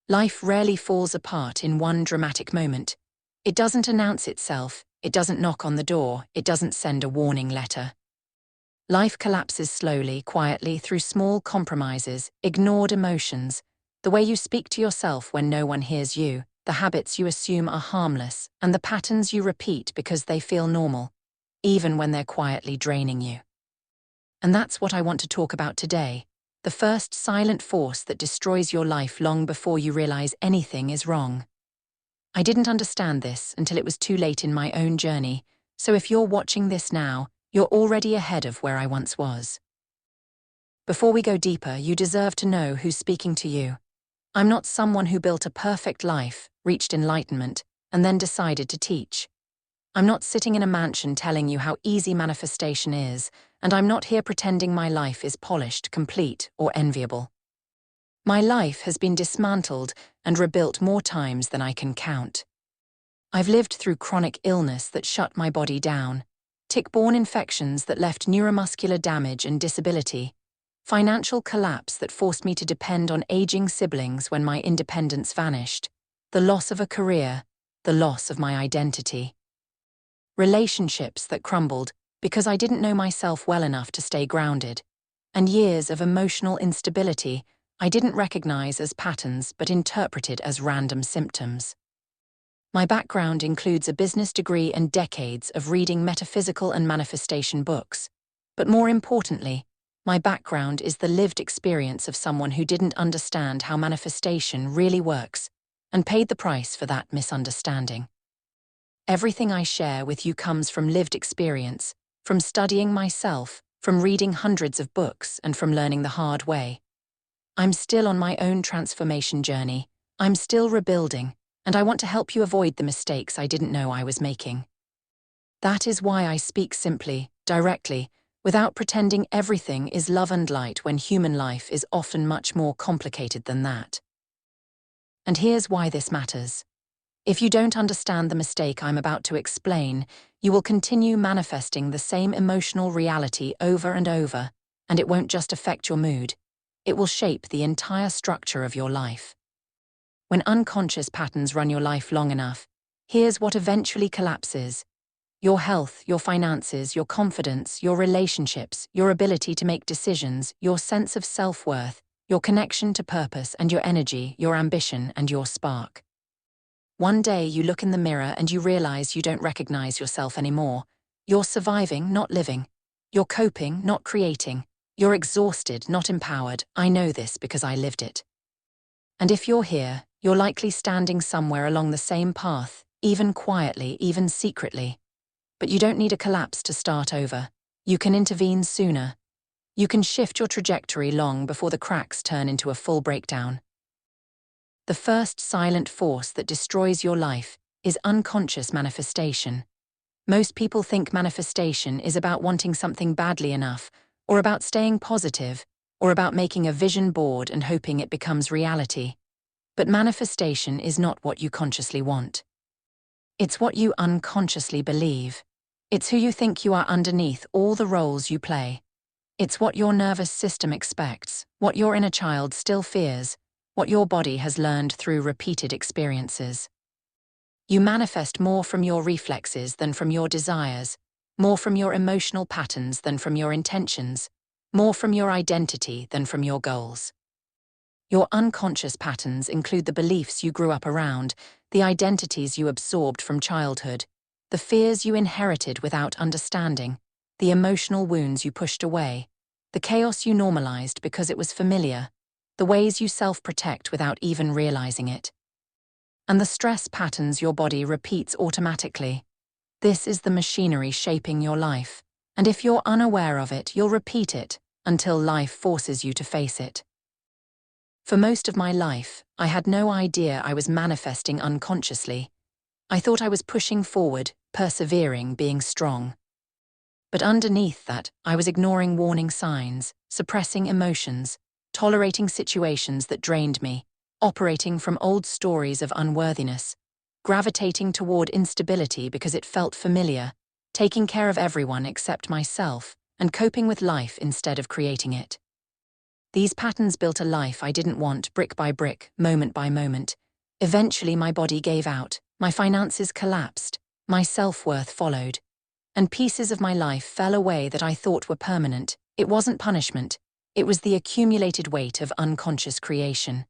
Life rarely falls apart in one dramatic moment. It doesn't announce itself, it doesn't knock on the door, it doesn't send a warning letter. Life collapses slowly, quietly, through small compromises, ignored emotions, the way you speak to yourself when no one hears you, the habits you assume are harmless, and the patterns you repeat because they feel normal, even when they're quietly draining you. And that's what I want to talk about today, the first silent force that destroys your life long before you realize anything is wrong. I didn't understand this until it was too late in my own journey, so if you're watching this now, you're already ahead of where I once was. Before we go deeper, you deserve to know who's speaking to you. I'm not someone who built a perfect life, reached enlightenment, and then decided to teach. I'm not sitting in a mansion telling you how easy manifestation is, and I'm not here pretending my life is polished, complete, or enviable. My life has been dismantled and rebuilt more times than I can count. I've lived through chronic illness that shut my body down, tick-borne infections that left neuromuscular damage and disability, financial collapse that forced me to depend on aging siblings when my independence vanished, the loss of a career, the loss of my identity. Relationships that crumbled because I didn't know myself well enough to stay grounded, and years of emotional instability I didn't recognize as patterns but interpreted as random symptoms. My background includes a business degree and decades of reading metaphysical and manifestation books, but more importantly, my background is the lived experience of someone who didn't understand how manifestation really works and paid the price for that misunderstanding. Everything I share with you comes from lived experience, from studying myself, from reading hundreds of books, and from learning the hard way. I'm still on my own transformation journey, I'm still rebuilding, and I want to help you avoid the mistakes I didn't know I was making. That is why I speak simply, directly, without pretending everything is love and light when human life is often much more complicated than that. And here's why this matters. If you don't understand the mistake I'm about to explain, you will continue manifesting the same emotional reality over and over, and it won't just affect your mood, it will shape the entire structure of your life. When unconscious patterns run your life long enough, here's what eventually collapses: your health, your finances, your confidence, your relationships, your ability to make decisions, your sense of self-worth, your connection to purpose and your energy, your ambition and your spark. One day you look in the mirror and you realize you don't recognize yourself anymore. You're surviving, not living. You're coping, not creating. You're exhausted, not empowered. I know this because I lived it. And if you're here, you're likely standing somewhere along the same path, even quietly, even secretly. But you don't need a collapse to start over. You can intervene sooner. You can shift your trajectory long before the cracks turn into a full breakdown. The first silent force that destroys your life is unconscious manifestation. Most people think manifestation is about wanting something badly enough, or about staying positive, or about making a vision board and hoping it becomes reality. But manifestation is not what you consciously want. It's what you unconsciously believe. It's who you think you are underneath all the roles you play. It's what your nervous system expects, what your inner child still fears, what your body has learned through repeated experiences. You manifest more from your reflexes than from your desires, more from your emotional patterns than from your intentions, more from your identity than from your goals. Your unconscious patterns include the beliefs you grew up around, the identities you absorbed from childhood, the fears you inherited without understanding, the emotional wounds you pushed away, the chaos you normalized because it was familiar, the ways you self-protect without even realizing it, and the stress patterns your body repeats automatically. This is the machinery shaping your life, and if you're unaware of it, you'll repeat it until life forces you to face it. For most of my life, I had no idea I was manifesting unconsciously. I thought I was pushing forward, persevering, being strong. But underneath that, I was ignoring warning signs, suppressing emotions, tolerating situations that drained me, operating from old stories of unworthiness, gravitating toward instability because it felt familiar, taking care of everyone except myself, and coping with life instead of creating it. These patterns built a life I didn't want, brick by brick, moment by moment. Eventually my body gave out, my finances collapsed, my self-worth followed. And pieces of my life fell away that I thought were permanent. It wasn't punishment, it was the accumulated weight of unconscious creation.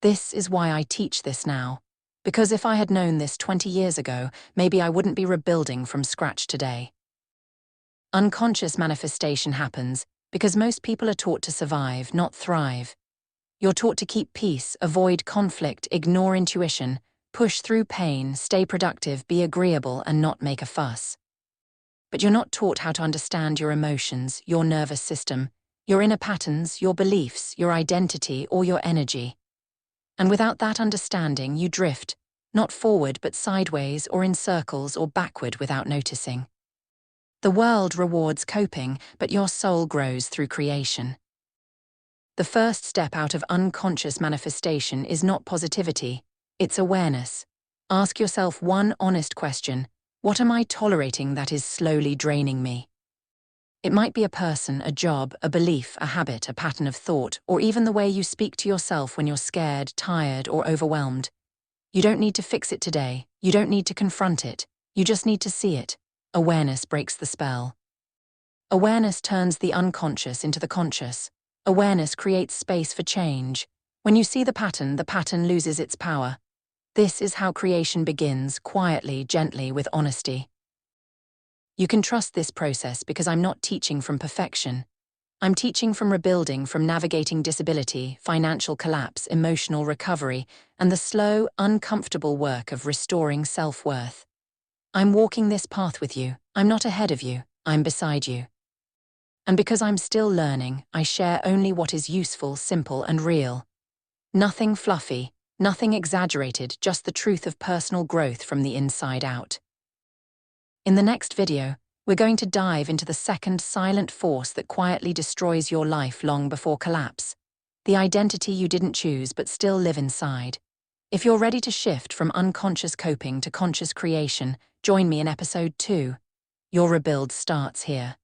This is why I teach this now. Because if I had known this 20 years ago, maybe I wouldn't be rebuilding from scratch today. Unconscious manifestation happens because most people are taught to survive, not thrive. You're taught to keep peace, avoid conflict, ignore intuition, push through pain, stay productive, be agreeable, and not make a fuss. But you're not taught how to understand your emotions, your nervous system, your inner patterns, your beliefs, your identity, or your energy. And without that understanding, you drift, not forward but sideways or in circles or backward without noticing. The world rewards coping, but your soul grows through creation. The first step out of unconscious manifestation is not positivity, it's awareness. Ask yourself one honest question: what am I tolerating that is slowly draining me? It might be a person, a job, a belief, a habit, a pattern of thought, or even the way you speak to yourself when you're scared, tired, or overwhelmed. You don't need to fix it today. You don't need to confront it. You just need to see it. Awareness breaks the spell. Awareness turns the unconscious into the conscious. Awareness creates space for change. When you see the pattern loses its power. This is how creation begins, quietly, gently, with honesty. You can trust this process because I'm not teaching from perfection. I'm teaching from rebuilding, from navigating disability, financial collapse, emotional recovery, and the slow, uncomfortable work of restoring self-worth. I'm walking this path with you. I'm not ahead of you. I'm beside you. And because I'm still learning, I share only what is useful, simple, and real. Nothing fluffy, nothing exaggerated, just the truth of personal growth from the inside out. In the next video, we're going to dive into the second silent force that quietly destroys your life long before collapse. The identity you didn't choose but still live inside. If you're ready to shift from unconscious coping to conscious creation, join me in episode 2. Your rebuild starts here.